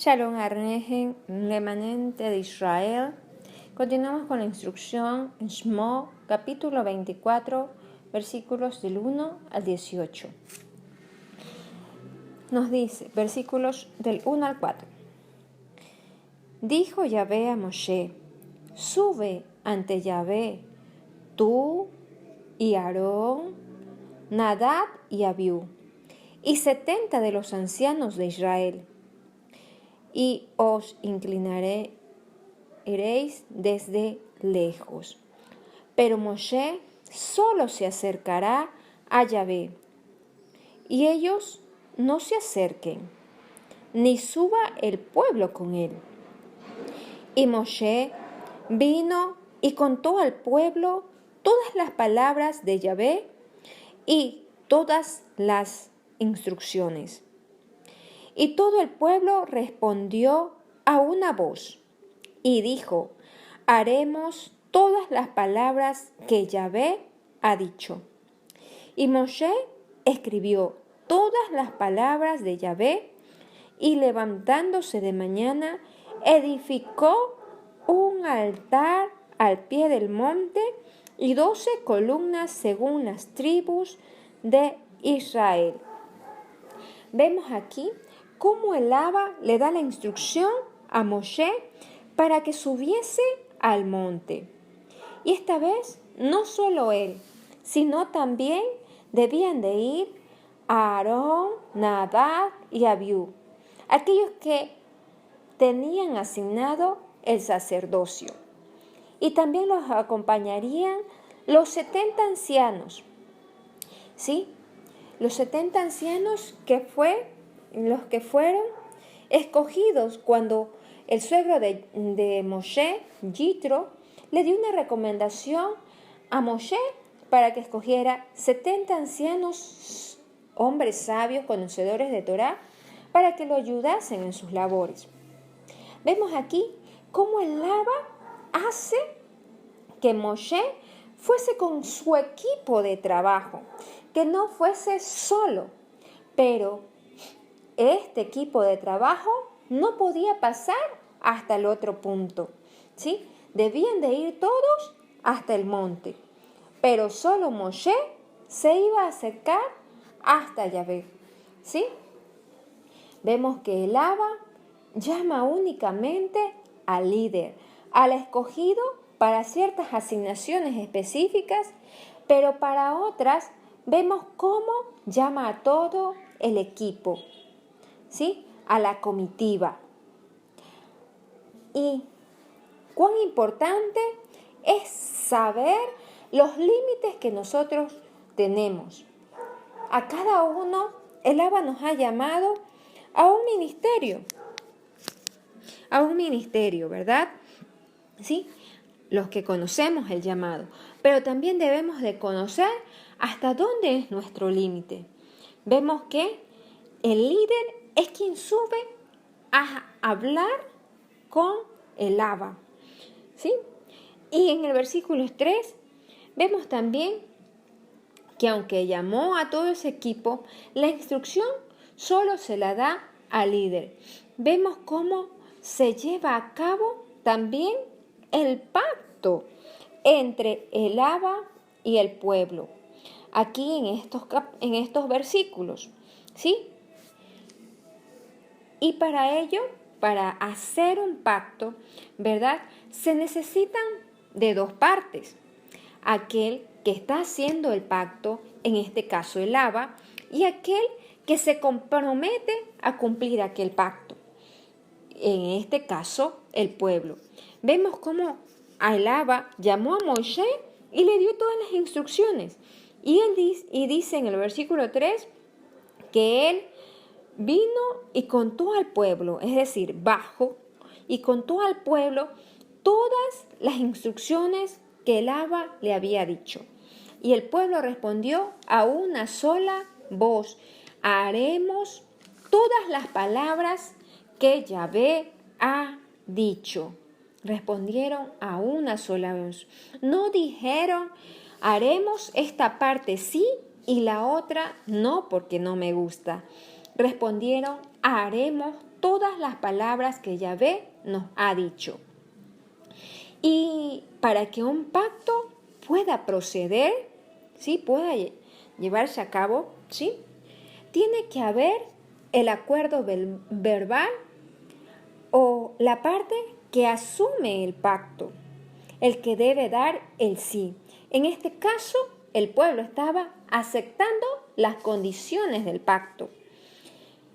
Shalom Arnehen, remanente de Israel. Continuamos con la instrucción en Shmo, capítulo 24, versículos del 1 al 18. Nos dice, versículos del 1 al 4. Dijo Yahvé a Moshe, sube ante Yahvé, tú y Aarón, Nadab y Abiú, y 70 de los ancianos de Israel, y os inclinaréis desde lejos. Pero Moshe solo se acercará a Yahvé, y ellos no se acerquen, ni suba el pueblo con él. Y Moshe vino y contó al pueblo todas las palabras de Yahvé y todas las instrucciones. Y todo el pueblo respondió a una voz y dijo, haremos todas las palabras que Yahvé ha dicho. Y Moshe escribió todas las palabras de Yahvé y levantándose de mañana edificó un altar al pie del monte y 12 columnas según las tribus de Israel. Vemos aquí cómo el Abba le da la instrucción a Moshe para que subiese al monte. Y esta vez no solo él, sino también debían de ir Aarón, Nadab y Abiú, aquellos que tenían asignado el sacerdocio. Y también los acompañarían los 70 ancianos, ¿sí? Los 70 ancianos los que fueron escogidos cuando el suegro de Moshe, Yitro, le dio una recomendación a Moshe para que escogiera 70 ancianos, hombres sabios, conocedores de Torá, para que lo ayudasen en sus labores. Vemos aquí cómo el Abba hace que Moshe fuese con su equipo de trabajo, que no fuese solo, pero este equipo de trabajo no podía pasar hasta el otro punto, ¿sí? Debían de ir todos hasta el monte, pero solo Moshe se iba a acercar hasta Yahvé, ¿sí? Vemos que el Abba llama únicamente al líder, al escogido para ciertas asignaciones específicas, pero para otras vemos cómo llama a todo el equipo, ¿sí? A la comitiva. Y cuán importante es saber los límites que nosotros tenemos. A cada uno, el Abba nos ha llamado a un ministerio, ¿verdad? ¿Sí? Los que conocemos el llamado, pero también debemos de conocer hasta dónde es nuestro límite. Vemos que el líder es quien sube a hablar con el Abba, ¿sí? Y en el versículo 3 vemos también que aunque llamó a todo ese equipo, la instrucción solo se la da al líder. Vemos cómo se lleva a cabo también el pacto entre el Abba y el pueblo. Aquí en estos versículos, ¿sí? Y para ello, para hacer un pacto, ¿verdad? Se necesitan de dos partes. Aquel que está haciendo el pacto, en este caso el Abba, y aquel que se compromete a cumplir aquel pacto, en este caso el pueblo. Vemos cómo el Abba llamó a Moshe y le dio todas las instrucciones. Y dice en el versículo 3 que él vino y contó al pueblo, es decir, bajó y contó al pueblo todas las instrucciones que el Abba le había dicho. Y el pueblo respondió a una sola voz: haremos todas las palabras que Yahvé ha dicho. Respondieron a una sola voz. No dijeron, haremos esta parte sí y la otra no porque no me gusta. Respondieron, haremos todas las palabras que Yahvé nos ha dicho. Y para que un pacto pueda proceder, ¿sí? Pueda llevarse a cabo, ¿sí? Tiene que haber el acuerdo verbal o la parte que asume el pacto, el que debe dar el sí. En este caso, el pueblo estaba aceptando las condiciones del pacto,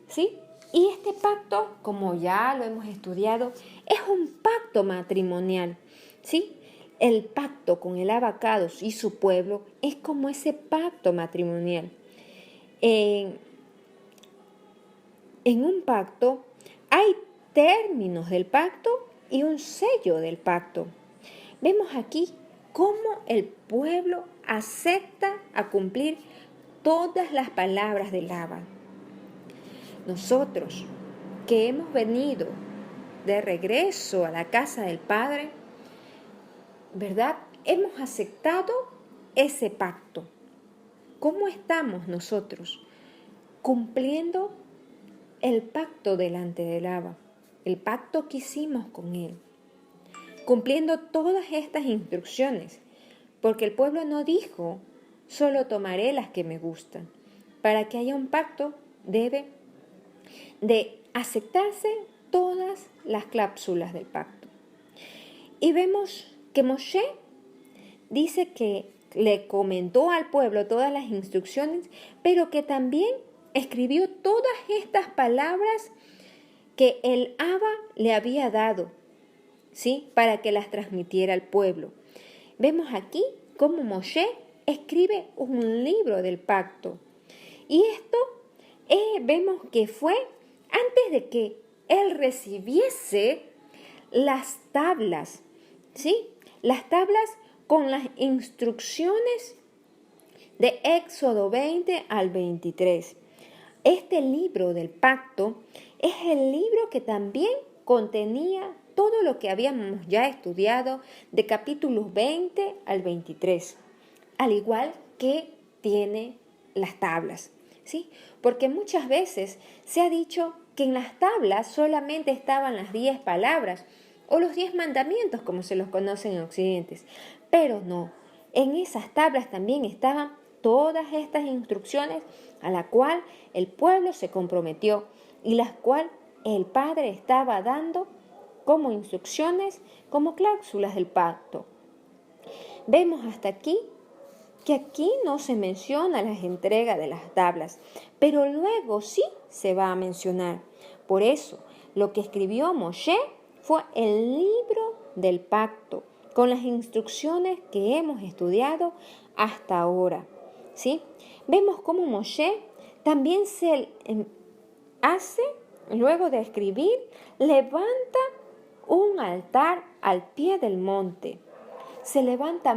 ¿sí? Y este pacto, como ya lo hemos estudiado, es un pacto matrimonial, ¿sí? El pacto con el abacados y su pueblo es como ese pacto matrimonial. En un pacto hay términos del pacto y un sello del pacto. Vemos aquí cómo el pueblo acepta a cumplir todas las palabras de Labán. Nosotros que hemos venido de regreso a la casa del Padre, ¿verdad? Hemos aceptado ese pacto. ¿Cómo estamos nosotros cumpliendo el pacto delante de Labán? El pacto que hicimos con él. Cumpliendo todas estas instrucciones, porque el pueblo no dijo, solo tomaré las que me gustan. Para que haya un pacto debe de aceptarse todas las cláusulas del pacto. Y vemos que Moshe dice que le comentó al pueblo todas las instrucciones, pero que también escribió todas estas palabras que el Abba le había dado, ¿sí? Para que las transmitiera al pueblo. Vemos aquí cómo Moshe escribe un libro del pacto. Y esto vemos que fue antes de que él recibiese las tablas, ¿sí? Las tablas con las instrucciones de Éxodo 20 al 23. Este libro del pacto es el libro que también contenía todo lo que habíamos ya estudiado de capítulos 20 al 23, al igual que tiene las tablas, ¿sí? Porque muchas veces se ha dicho que en las tablas solamente estaban las 10 palabras o los 10 mandamientos, como se los conocen en Occidente, pero no, en esas tablas también estaban todas estas instrucciones a la cual el pueblo se comprometió y las cuales el Padre estaba dando como instrucciones, como cláusulas del pacto. Vemos hasta aquí que aquí no se menciona la entrega de las tablas, pero luego sí se va a mencionar. Por eso, lo que escribió Moshe fue el libro del pacto, con las instrucciones que hemos estudiado hasta ahora, ¿sí? Vemos cómo Moshe también se hace, luego de escribir, levanta un altar al pie del monte. Se levanta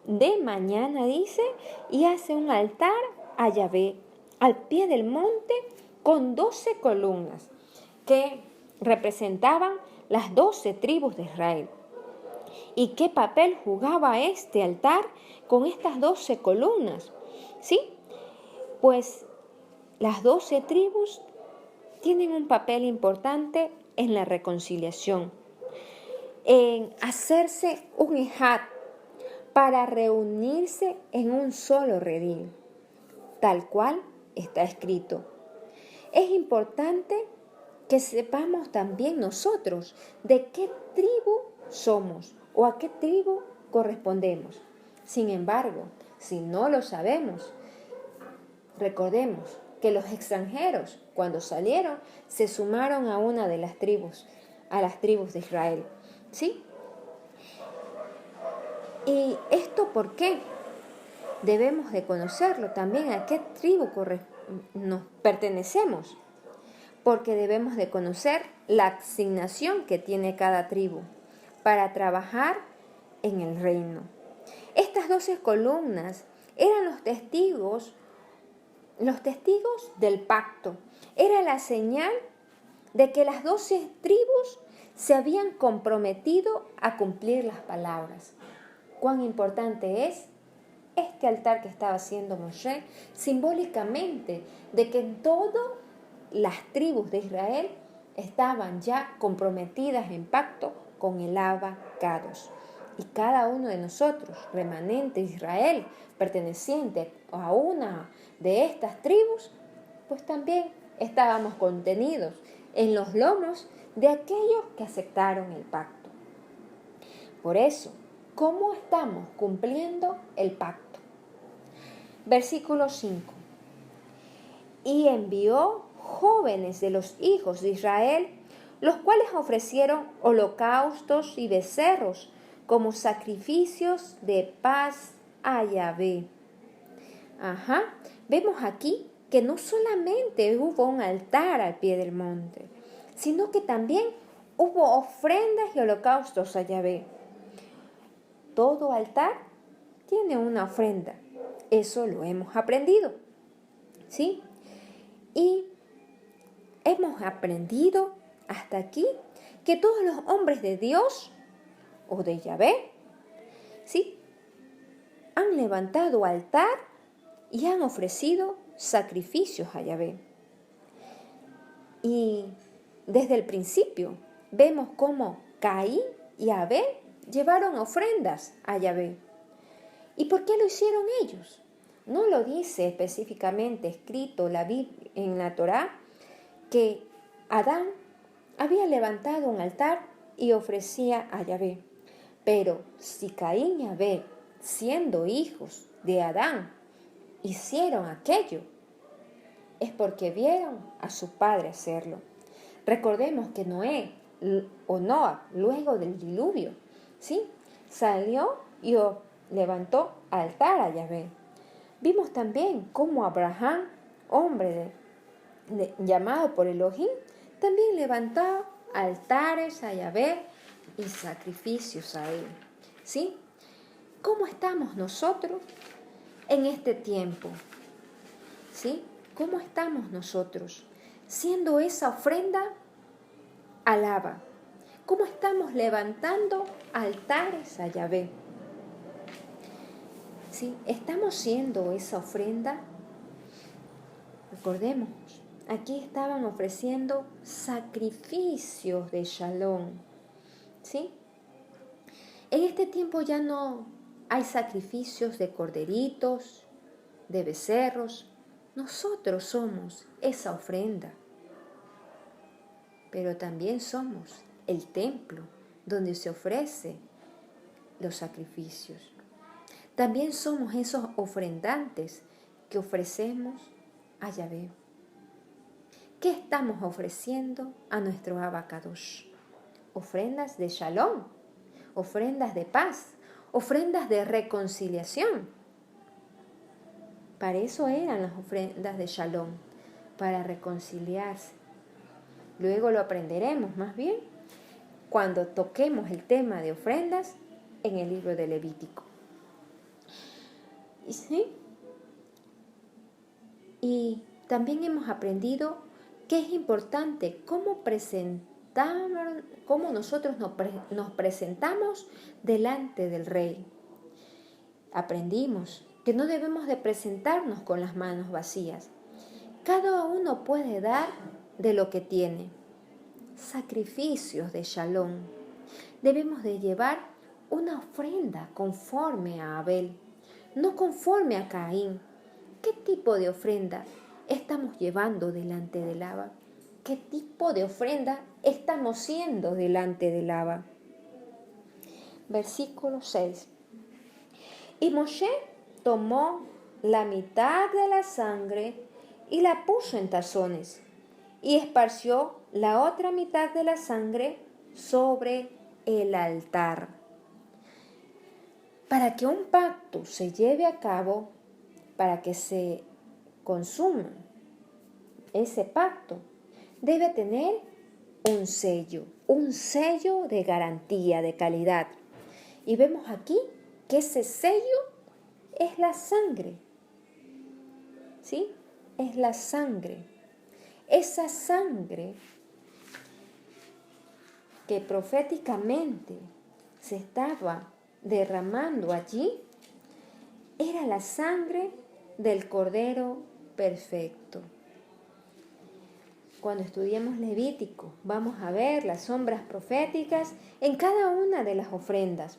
de mañana, dice, y hace un altar a Yahvé al pie del monte con 12 columnas que representaban las 12 tribus de Israel. ¿Y qué papel jugaba este altar con estas 12 columnas? ¿Sí? Pues las 12 tribus tienen un papel importante en la reconciliación, en hacerse un ejad para reunirse en un solo redil, tal cual está escrito. Es importante que sepamos también nosotros de qué tribu somos o a qué tribu correspondemos. Sin embargo, si no lo sabemos, recordemos que los extranjeros, cuando salieron, se sumaron a una de las tribus, a las tribus de Israel, ¿sí? ¿Y esto por qué? Debemos de conocerlo también a qué tribu nos pertenecemos, porque debemos de conocer la asignación que tiene cada tribu para trabajar en el reino. Estas 12 columnas eran los testigos del pacto. Era la señal de que las 12 tribus se habían comprometido a cumplir las palabras. Cuán importante es este altar que estaba haciendo Moshe, simbólicamente de que en todas las tribus de Israel estaban ya comprometidas en pacto con el abacados. Y cada uno de nosotros, remanente de Israel, perteneciente a una de estas tribus, pues también estábamos contenidos en los lomos de aquellos que aceptaron el pacto. Por eso, ¿cómo estamos cumpliendo el pacto? Versículo 5. Y envió jóvenes de los hijos de Israel, los cuales ofrecieron holocaustos y becerros como sacrificios de paz a Yahvé. Vemos aquí que no solamente hubo un altar al pie del monte, sino que también hubo ofrendas y holocaustos a Yahvé. Todo altar tiene una ofrenda. Eso lo hemos aprendido, ¿sí? Y hemos aprendido hasta aquí que todos los hombres de Dios o de Yahvé, ¿sí?, han levantado altar y han ofrecido sacrificios a Yahvé. Y desde el principio vemos cómo Caín y Abel llevaron ofrendas a Yahvé. ¿Y por qué lo hicieron ellos? No lo dice específicamente escrito en la Torá que Adán había levantado un altar y ofrecía a Yahvé. Pero si Caín y Abel, siendo hijos de Adán, hicieron aquello, es porque vieron a su padre hacerlo. Recordemos que Noah, luego del diluvio, ¿sí?, salió y levantó altar a Yahvé. Vimos también cómo Abraham, hombre llamado por Elohim, también levantó altares a Yahvé y sacrificios a él, ¿sí? ¿Cómo estamos nosotros en este tiempo? ¿Sí? ¿Cómo estamos nosotros siendo esa ofrenda alaba? ¿Cómo estamos levantando altares a Yahvé? ¿Sí? ¿Estamos siendo esa ofrenda? Recordemos, aquí estaban ofreciendo sacrificios de shalom, ¿sí? En este tiempo ya no hay sacrificios de corderitos, de becerros. Nosotros somos esa ofrenda, pero también somos el templo donde se ofrecen los sacrificios. También somos esos ofrendantes que ofrecemos a Yahvé. ¿Qué estamos ofreciendo a nuestro Abacadosh? Ofrendas de shalom, ofrendas de paz, ofrendas de reconciliación. Para eso eran las ofrendas de shalom, para reconciliarse. Luego lo aprenderemos más bien cuando toquemos el tema de ofrendas en el libro de Levítico. ¿Sí? Y también hemos aprendido que es importante cómo nosotros nos presentamos delante del Rey. Aprendimos que no debemos de presentarnos con las manos vacías. Cada uno puede dar de lo que tiene. Sacrificios de shalom. Debemos de llevar una ofrenda conforme a Abel, no conforme a Caín. ¿Qué tipo de ofrenda estamos llevando delante del Abba? ¿Qué tipo de ofrenda estamos siendo delante del Abba? Versículo 6. Y Moshe tomó la mitad de la sangre y la puso en tazones, y esparció la otra mitad de la sangre sobre el altar. Para que un pacto se lleve a cabo, para que se consuma ese pacto, debe tener un sello de garantía, de calidad. Y vemos aquí que ese sello es la sangre, ¿sí? Es la sangre. Esa sangre que proféticamente se estaba derramando allí era la sangre del Cordero perfecto. cuando estudiemos Levítico, vamos a ver las sombras proféticas en cada una de las ofrendas.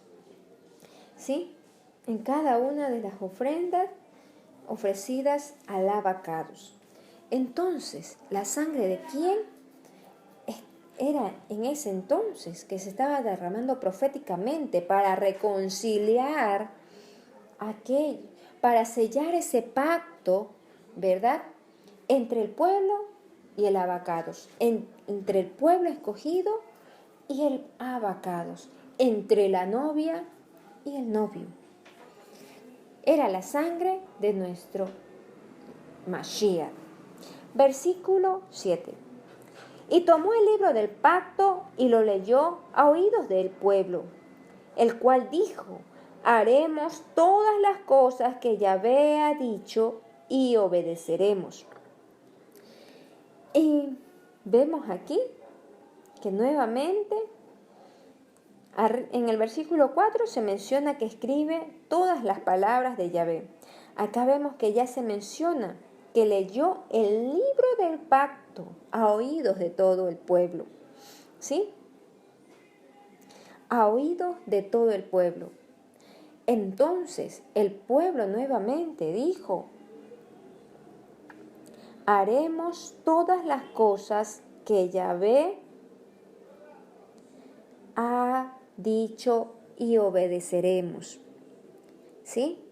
¿Sí? En cada una de las ofrendas ofrecidas al abacados. Entonces, ¿la sangre de quién? Era en ese entonces que se estaba derramando proféticamente para reconciliar aquello, para sellar ese pacto, ¿verdad? Entre el pueblo y el abacados, entre el pueblo escogido y el abacados, entre la novia y el novio. Era la sangre de nuestro Mashiach. Versículo 7. Y tomó el libro del pacto y lo leyó a oídos del pueblo, el cual dijo: haremos todas las cosas que Yahvé ha dicho y obedeceremos. Y vemos aquí que nuevamente en el versículo 4 se menciona que escribe todas las palabras de Yahvé. Acá vemos que ya se menciona que leyó el libro del pacto a oídos de todo el pueblo. ¿Sí? A oídos de todo el pueblo. Entonces el pueblo nuevamente dijo: haremos todas las cosas que Yahvé ha dicho y obedeceremos. ¿Sí?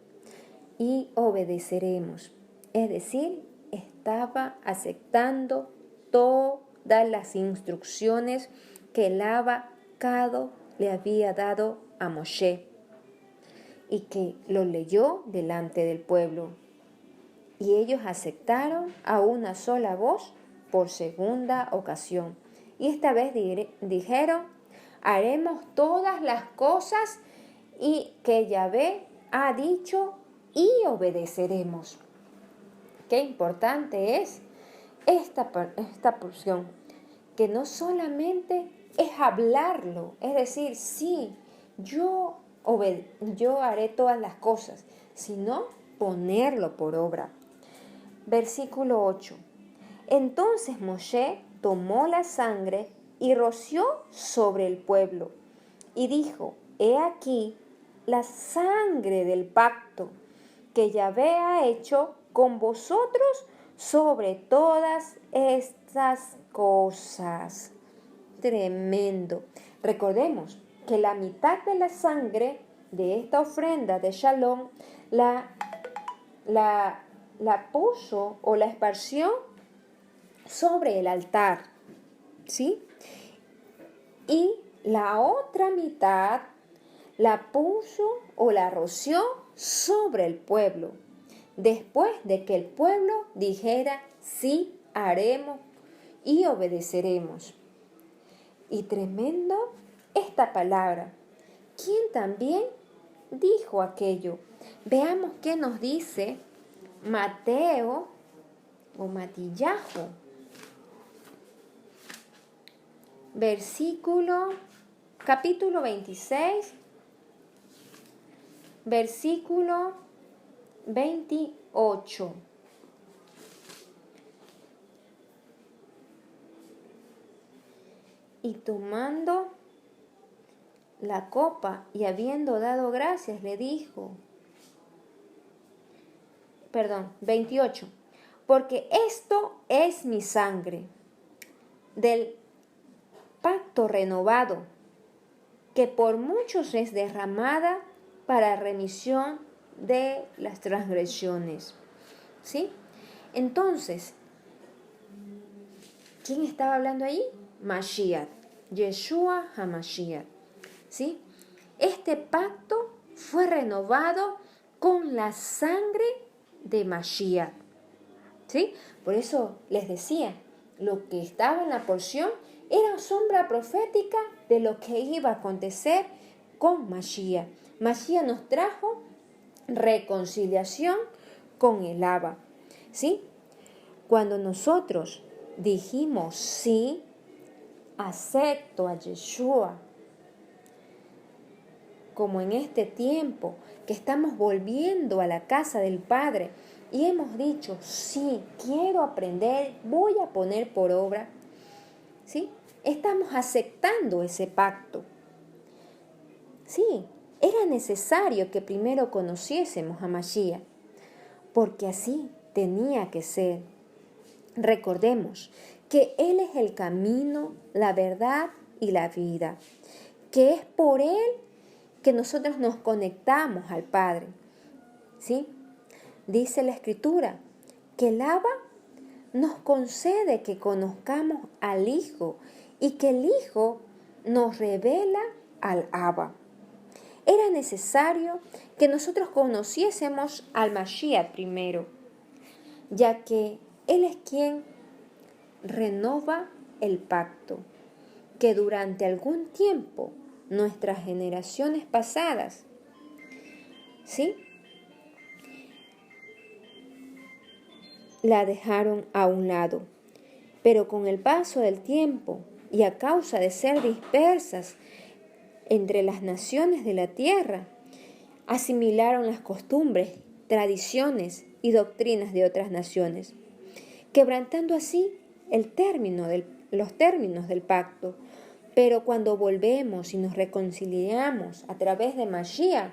Y obedeceremos. Es decir, estaba aceptando todas las instrucciones que el abacado le había dado a Moshe y que lo leyó delante del pueblo. Y ellos aceptaron a una sola voz por segunda ocasión. Y esta vez dijeron: haremos todas las cosas y que Yahvé ha dicho y obedeceremos. Qué importante es esta porción, que no solamente es hablarlo, es decir, sí, yo haré todas las cosas, sino ponerlo por obra. Versículo 8. Entonces Moshe tomó la sangre y roció sobre el pueblo y dijo: he aquí la sangre del pacto que Yahvé ha hecho con vosotros sobre todas estas cosas. Tremendo. Recordemos que la mitad de la sangre de esta ofrenda de Shalom la puso o la esparció sobre el altar, ¿sí? Y la otra mitad la puso o la roció sobre el pueblo, después de que el pueblo dijera: sí, haremos y obedeceremos. Y tremendo esta palabra. ¿Quién también dijo aquello? Veamos qué nos dice Mateo o Matillahu. Capítulo 26, versículo 28. Y tomando la copa y habiendo dado gracias, le dijo, 28, porque esto es mi sangre del pacto renovado, que por muchos es derramada para remisión de las transgresiones. ¿Sí? Entonces, ¿quién estaba hablando ahí? Mashiach, Yeshua HaMashiach. ¿Sí? Este pacto fue renovado con la sangre de Mashiach. ¿Sí? Por eso les decía, lo que estaba en la porción era sombra profética de lo que iba a acontecer con Mashiach. Mashiach nos trajo reconciliación con el Abba. ¿Sí? Cuando nosotros dijimos sí, acepto a Yeshua, como en este tiempo que estamos volviendo a la casa del Padre y hemos dicho, sí, quiero aprender, voy a poner por obra, ¿sí? Estamos aceptando ese pacto. Sí, era necesario que primero conociésemos a Mashiach, porque así tenía que ser. Recordemos que Él es el camino, la verdad y la vida, que es por Él que nosotros nos conectamos al Padre. ¿Sí? Dice la Escritura que el Abba nos concede que conozcamos al Hijo y que el Hijo nos revela al Abba. Era necesario que nosotros conociésemos al Mashiach primero, ya que Él es quien renova el pacto que durante algún tiempo nuestras generaciones pasadas, ¿sí?, la dejaron a un lado. Pero con el paso del tiempo y a causa de ser dispersas entre las naciones de la tierra, asimilaron las costumbres, tradiciones y doctrinas de otras naciones, quebrantando así los términos del pacto. Pero cuando volvemos y nos reconciliamos a través de Mashiach,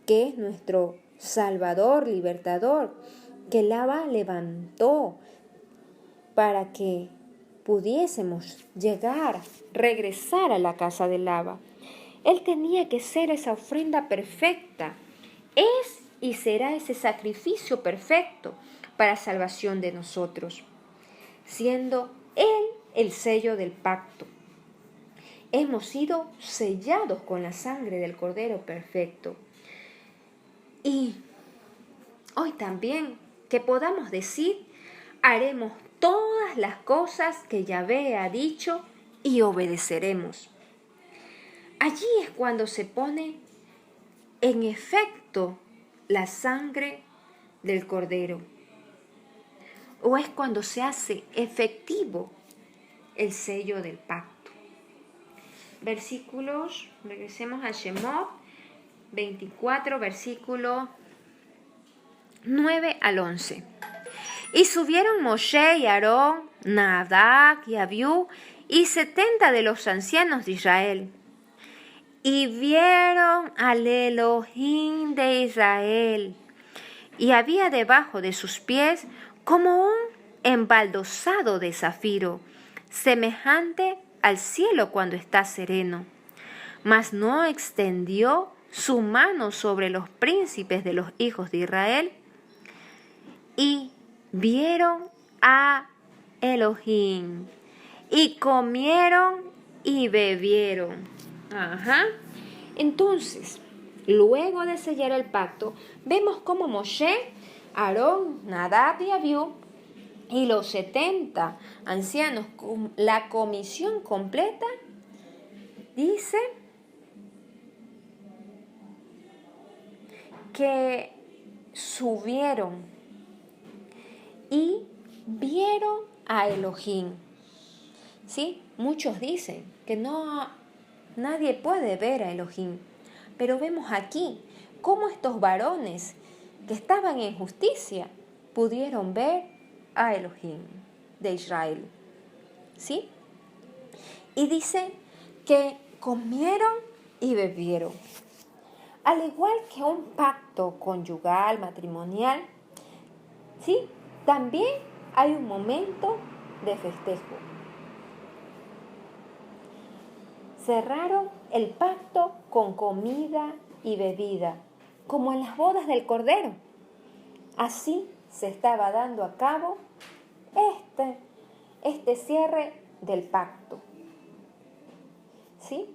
que es nuestro Salvador, Libertador, que el Abba levantó para que pudiésemos regresar a la casa del Abba. Él tenía que ser esa ofrenda perfecta. Es y será ese sacrificio perfecto para salvación de nosotros, siendo Él el sello del pacto. Hemos sido sellados con la sangre del Cordero perfecto. Y hoy también que podamos decir, haremos todas las cosas que Yahvé ha dicho y obedeceremos. Allí es cuando se pone en efecto la sangre del Cordero. O es cuando se hace efectivo el sello del pacto. Versículos, regresemos a Shemot 24, versículo 9 al 11. Y subieron Moshe y Aarón, Nadab y Abiú, y 70 de los ancianos de Israel, y vieron al Elohim de Israel, y había debajo de sus pies como un embaldosado de zafiro, semejante al cielo cuando está sereno. Mas no extendió su mano sobre los príncipes de los hijos de Israel, y vieron a Elohim, y comieron y bebieron. Entonces, luego de sellar el pacto, vemos cómo Moshe, Aarón, Nadab y Abiú y los 70 ancianos, la comisión completa, dice que subieron y vieron a Elohim. ¿Sí? Muchos dicen que nadie puede ver a Elohim, pero vemos aquí cómo estos varones que estaban en justicia pudieron ver a Elohim de Israel. ¿Sí? Y dice que comieron y bebieron. Al igual que un pacto conyugal, matrimonial, ¿sí?, también hay un momento de festejo. Cerraron el pacto con comida y bebida, como en las bodas del Cordero. Así se estaba dando a cabo este cierre del pacto. ¿Sí?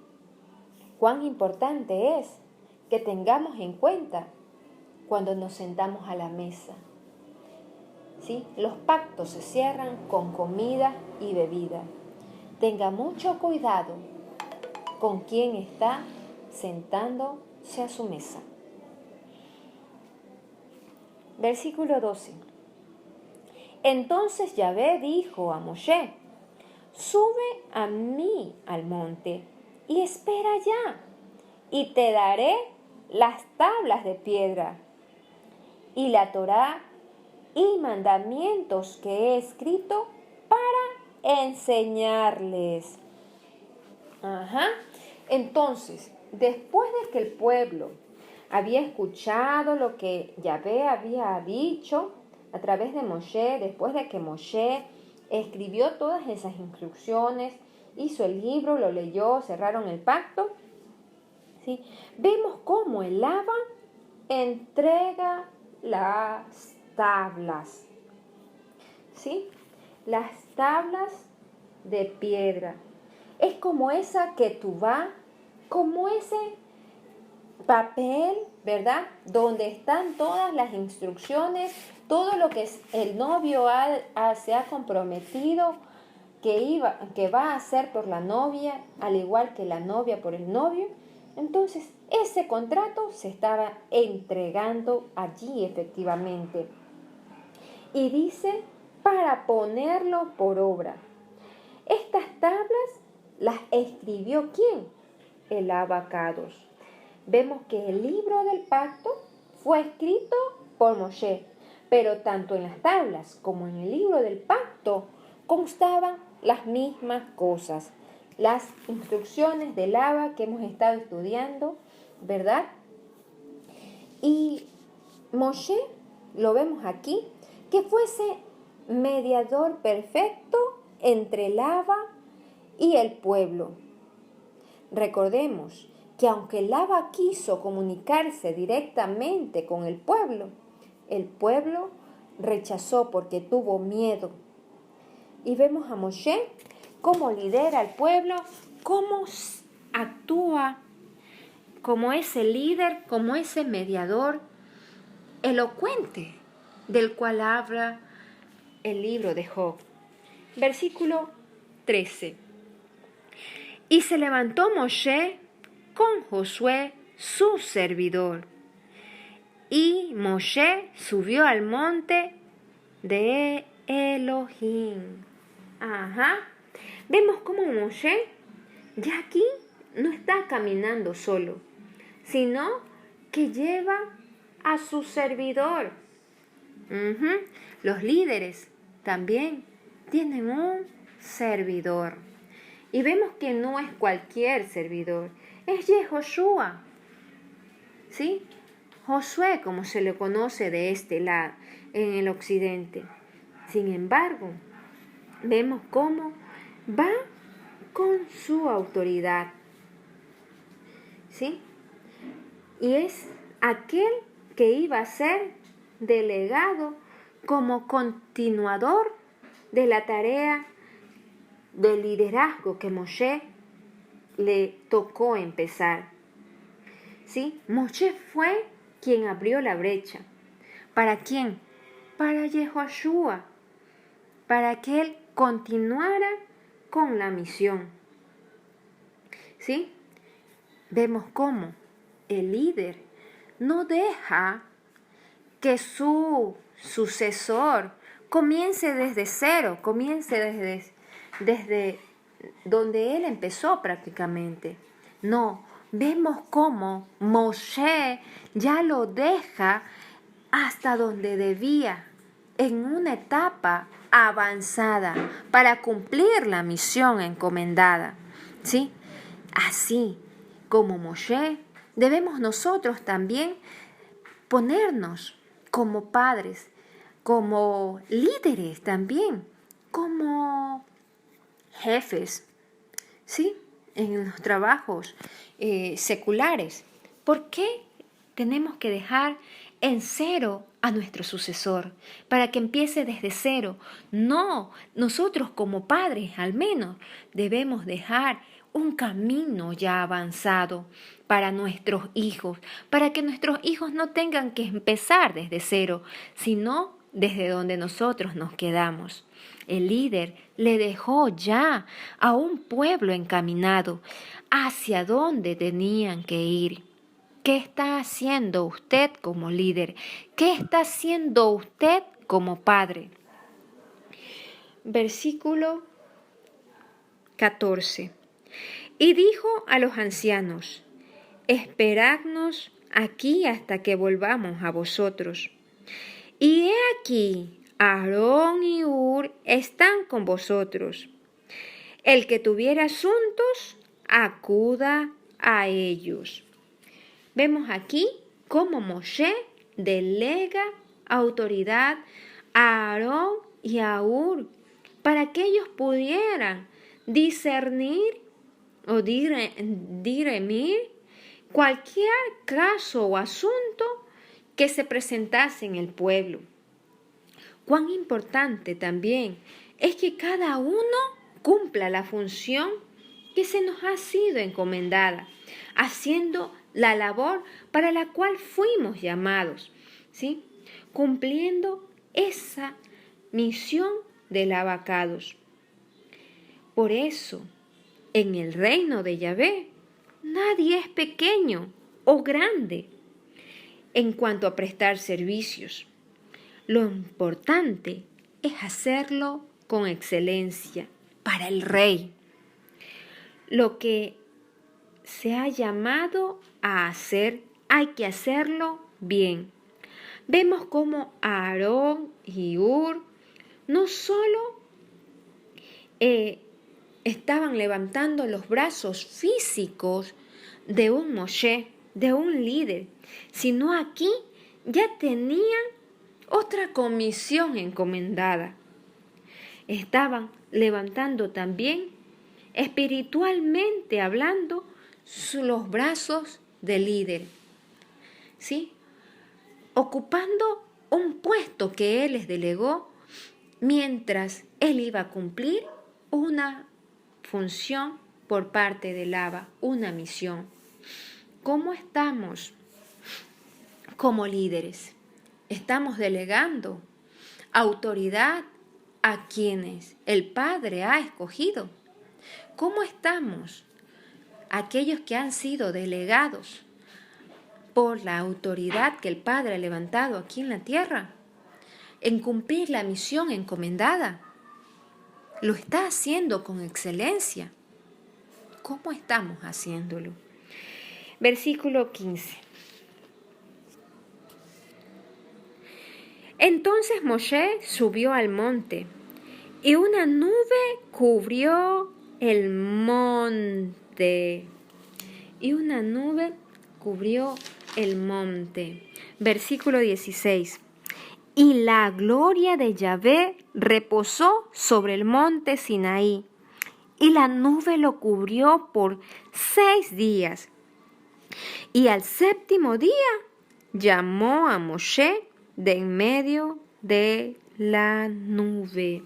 Cuán importante es que tengamos en cuenta cuando nos sentamos a la mesa. ¿Sí? Los pactos se cierran con comida y bebida. Tenga mucho cuidado con quién está sentándose a su mesa. Versículo 12. Entonces Yahvé dijo a Moshe: sube a mí al monte y espera allá, y te daré las tablas de piedra y la Torá y mandamientos que he escrito para enseñarles. Entonces, después de que el pueblo había escuchado lo que Yahvé había dicho a través de Moshe, después de que Moshe escribió todas esas instrucciones, hizo el libro, lo leyó, cerraron el pacto, ¿sí? Vemos cómo el Abba entrega las tablas, ¿sí? Las tablas de piedra. Es como esa ketubá, como ese papel, ¿verdad? Donde están todas las instrucciones, todo lo que el novio se ha comprometido que va a hacer por la novia, al igual que la novia por el novio. Entonces, ese contrato se estaba entregando allí efectivamente. Y dice, para ponerlo por obra. Estas tablas las escribió ¿quién? El Abacados. Vemos que el libro del pacto fue escrito por Moshe, pero tanto en las tablas como en el libro del pacto constaban las mismas cosas. Las instrucciones del Abba que hemos estado estudiando, ¿verdad? Y Moshe, lo vemos aquí, que fuese mediador perfecto entre el Abba y el pueblo. Recordemos que aunque el Abba quiso comunicarse directamente con el pueblo rechazó porque tuvo miedo. Y vemos a Moshe cómo lidera al pueblo, cómo actúa como ese líder, como ese mediador elocuente del cual habla el libro de Job. Versículo 13. Y se levantó Moshe con Josué, su servidor. Y Moshe subió al monte de Elohim. Vemos cómo Moshe ya aquí no está caminando solo, sino que lleva a su servidor. Los líderes también tienen un servidor. Y vemos que no es cualquier servidor, es Yehoshua, ¿sí? Josué, como se le conoce de este lado, en el occidente. Sin embargo, vemos cómo va con su autoridad, ¿sí? Y es aquel que iba a ser delegado como continuador de la tarea del liderazgo que Moshe le tocó empezar. ¿Sí? Moshe fue quien abrió la brecha. ¿Para quién? Para Yehoshua, para que él continuara con la misión. ¿Sí? Vemos cómo el líder no deja que su sucesor comience desde cero, comience desde donde él empezó prácticamente. No, vemos cómo Moshe ya lo deja hasta donde debía, en una etapa avanzada para cumplir la misión encomendada. ¿Sí? Así como Moshe, debemos nosotros también ponernos como padres, como líderes también, como jefes, ¿sí? En los trabajos seculares. ¿Por qué tenemos que dejar en cero a nuestro sucesor para que empiece desde cero? No, nosotros como padres al menos debemos dejar un camino ya avanzado para nuestros hijos, para que nuestros hijos no tengan que empezar desde cero, sino desde donde nosotros nos quedamos. El líder le dejó ya a un pueblo encaminado hacia donde tenían que ir. ¿Qué está haciendo usted como líder? ¿Qué está haciendo usted como padre? Versículo 14. Y dijo a los ancianos: esperadnos aquí hasta que volvamos a vosotros. Y he aquí, Aarón y Hur están con vosotros. El que tuviera asuntos, acuda a ellos. Vemos aquí cómo Moshe delega autoridad a Aarón y a Hur para que ellos pudieran discernir o dirimir cualquier caso o asunto que se presentase en el pueblo. Cuán importante también es que cada uno cumpla la función que se nos ha sido encomendada, haciendo la labor para la cual fuimos llamados, ¿sí? Cumpliendo esa misión del abacados. Por eso, en el reino de Yahvé, nadie es pequeño o grande en cuanto a prestar servicios. Lo importante es hacerlo con excelencia para el Rey. Lo que se ha llamado a hacer, hay que hacerlo bien. Vemos cómo Aarón y Hur no solo estaban levantando los brazos físicos de un Moshe, de un líder, sino aquí ya tenían otra comisión encomendada. Estaban levantando también, espiritualmente hablando, los brazos del líder, ¿sí? Ocupando un puesto que él les delegó mientras él iba a cumplir una función por parte del Abba, una misión. ¿Cómo estamos como líderes? Estamos delegando autoridad a quienes el Padre ha escogido. ¿Cómo estamos aquellos que han sido delegados por la autoridad que el Padre ha levantado aquí en la tierra en cumplir la misión encomendada? Lo está haciendo con excelencia. ¿Cómo estamos haciéndolo? Versículo 15. Entonces Moshe subió al monte y una nube cubrió el monte. Versículo 16. Y la gloria de Yahvé reposó sobre el monte Sinaí, y la nube lo cubrió por 6 días. Y al 7º día llamó a Moshe de en medio de la nube.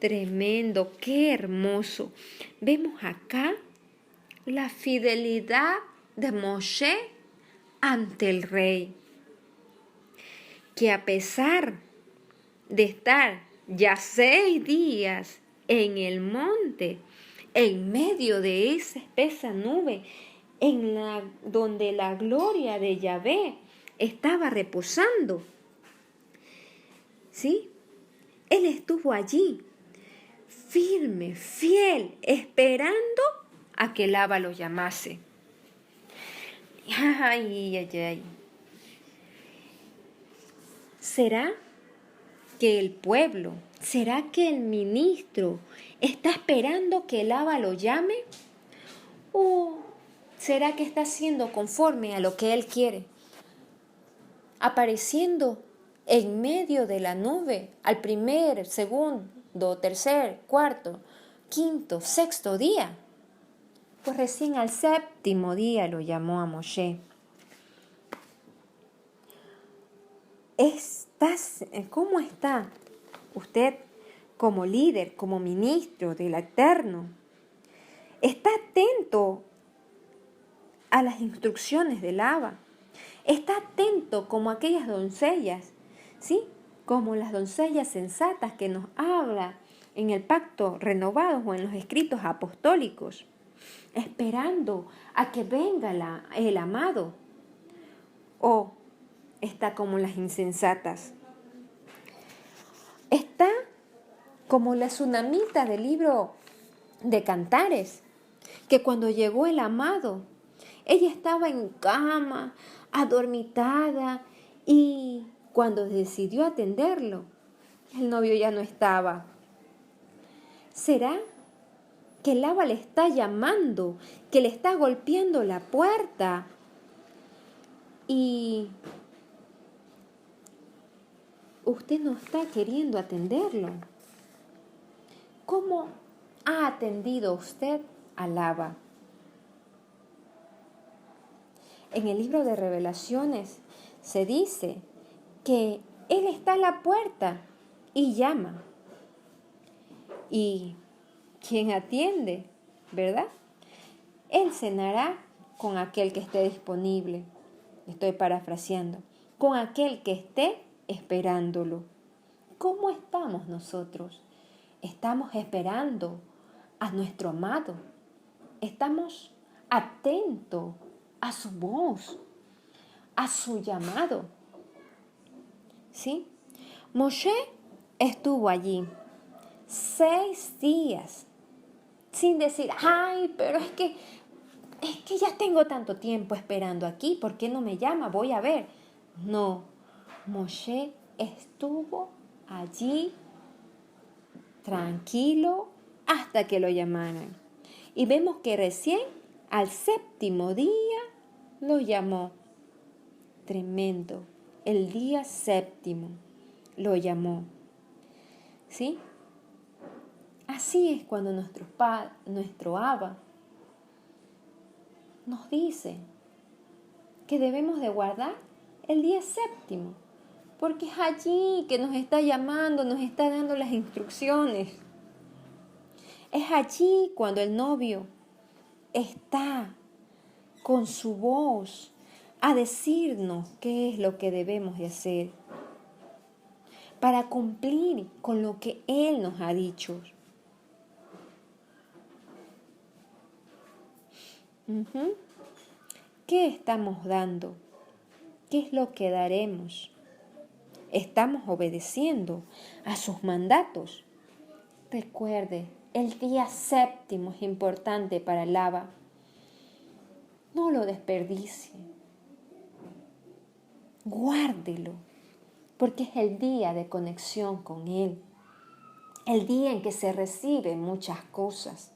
Tremendo, qué hermoso. Vemos acá la fidelidad de Moshe ante el rey, que a pesar de estar ya 6 días en el monte, en medio de esa espesa nube, donde la gloria de Yahvé estaba reposando, ¿sí? Él estuvo allí, firme, fiel, esperando a que el Abba lo llamase. Ay. ¿Será que el pueblo, será que el ministro está esperando que el Abba lo llame? ¿O será que está haciendo conforme a lo que él quiere? Apareciendo en medio de la nube al 1º, 2º, 3º, 4º, 5º, 6º día. Pues recién al 7º día lo llamó a Moshe. ¿Cómo está usted como líder, como ministro del Eterno? ¿Está atento a las instrucciones del Abba? ¿Está atento como aquellas doncellas, ¿sí? Como las doncellas sensatas que nos habla en el pacto renovado o en los escritos apostólicos, esperando a que venga el amado? ¿O está como las insensatas? Está como la tsunamita del libro de Cantares, que cuando llegó el amado, ella estaba en cama, adormitada, y cuando decidió atenderlo, el novio ya no estaba. ¿Será que Laba le está llamando, que le está golpeando la puerta? Y usted no está queriendo atenderlo. ¿Cómo ha atendido usted a Laba? En el libro de Revelaciones se dice que Él está a la puerta y llama. ¿Y quién atiende? ¿Verdad? Él cenará con aquel que esté disponible. Estoy parafraseando. Con aquel que esté esperándolo. ¿Cómo estamos nosotros? Estamos esperando a nuestro amado. Estamos atentos a su voz, a su llamado. ¿Sí? Moshe estuvo allí 6 días sin decir, ay, pero es que ya tengo tanto tiempo esperando aquí, ¿por qué no me llama? Voy a ver. No, Moshe estuvo allí tranquilo hasta que lo llamaran. Y vemos que recién al 7º día lo llamó. Tremendo. El día 7º lo llamó. ¿Sí? Así es cuando nuestro Abba nos dice que debemos de guardar el día 7º, porque es allí que nos está llamando, nos está dando las instrucciones. Es allí cuando el novio está con su voz a decirnos qué es lo que debemos de hacer para cumplir con lo que Él nos ha dicho. ¿Qué estamos dando? ¿Qué es lo que daremos? ¿Estamos obedeciendo a sus mandatos? Recuerde, el día 7º es importante para Laba. No lo desperdicie. Guárdelo, porque es el día de conexión con Él. El día en que se reciben muchas cosas.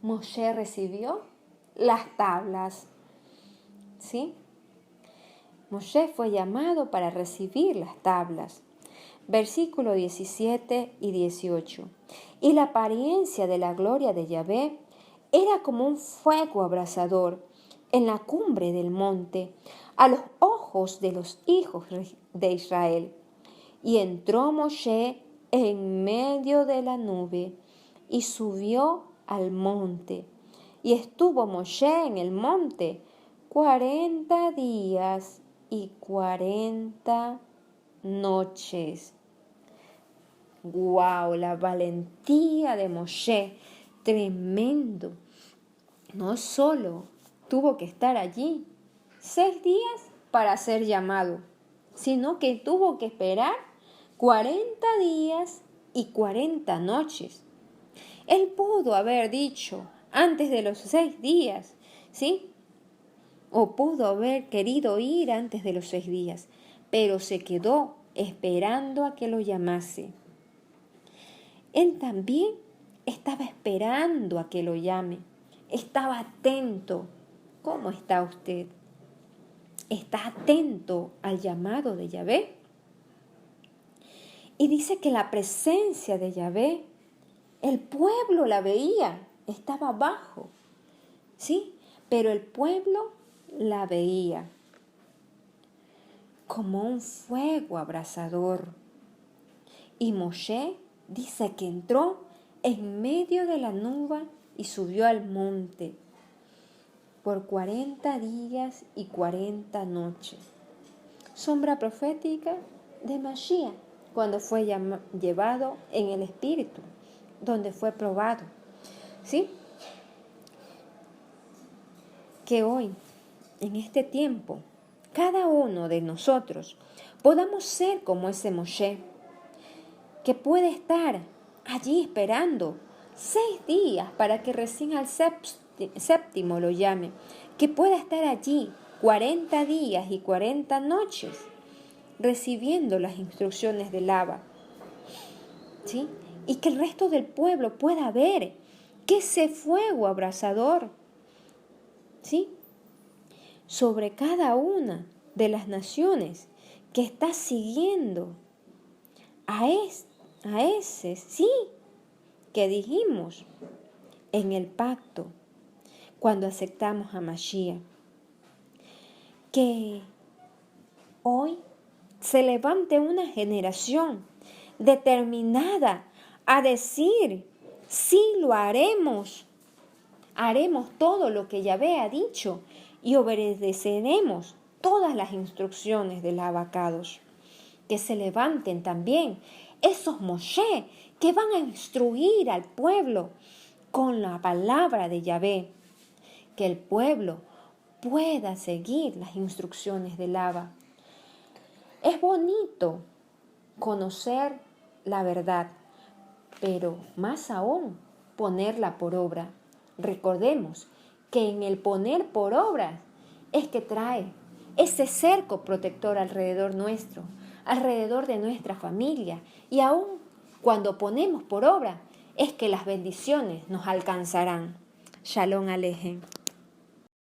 Moshe recibió las tablas. ¿Sí? Moshe fue llamado para recibir las tablas. Versículo 17 y 18. Y la apariencia de la gloria de Yahvé era como un fuego abrasador en la cumbre del monte, a los ojos de los hijos de Israel. Y entró Moshe en medio de la nube y subió al monte. Y estuvo Moshe en el monte 40 días y 40 noches. ¡Wow! La valentía de Moshe, tremendo. No solo tuvo que estar allí 6 días para ser llamado, sino que tuvo que esperar 40 días y 40 noches. Él pudo haber dicho antes de los 6 días, ¿sí? O pudo haber querido ir antes de los 6 días, pero se quedó esperando a que lo llamase. Él también estaba esperando a que lo llame. Estaba atento. ¿Cómo está usted? ¿Está atento al llamado de Yahvé? Y dice que la presencia de Yahvé, el pueblo la veía, estaba abajo, ¿sí? Pero el pueblo la veía como un fuego abrasador. Y Moshe dice que entró en medio de la nube y subió al monte por 40 días y 40 noches. Sombra profética de Mashiach, cuando fue llevado en el Espíritu, donde fue probado. ¿Sí? Que hoy, en este tiempo, cada uno de nosotros podamos ser como ese Moshe, que puede estar allí esperando 6 días para que recién al 7º lo llame, que pueda estar allí 40 días y 40 noches recibiendo las instrucciones del Abba. ¿sí? Y que el resto del pueblo pueda ver que ese fuego abrasador, ¿sí? Sobre cada una de las naciones que está siguiendo a ese, sí, que dijimos en el pacto cuando aceptamos a Mashiach, que hoy se levante una generación determinada a decir, sí lo haremos, haremos todo lo que Yahvé ha dicho y obedeceremos todas las instrucciones del Abacados. Que se levanten también esos Moshe que van a instruir al pueblo con la palabra de Yahvé. Que el pueblo pueda seguir las instrucciones del Abba. Es bonito conocer la verdad, pero más aún ponerla por obra. Recordemos que en el poner por obra es que trae ese cerco protector alrededor nuestro, alrededor de nuestra familia, y aún cuando ponemos por obra es que las bendiciones nos alcanzarán. Shalom Alejem.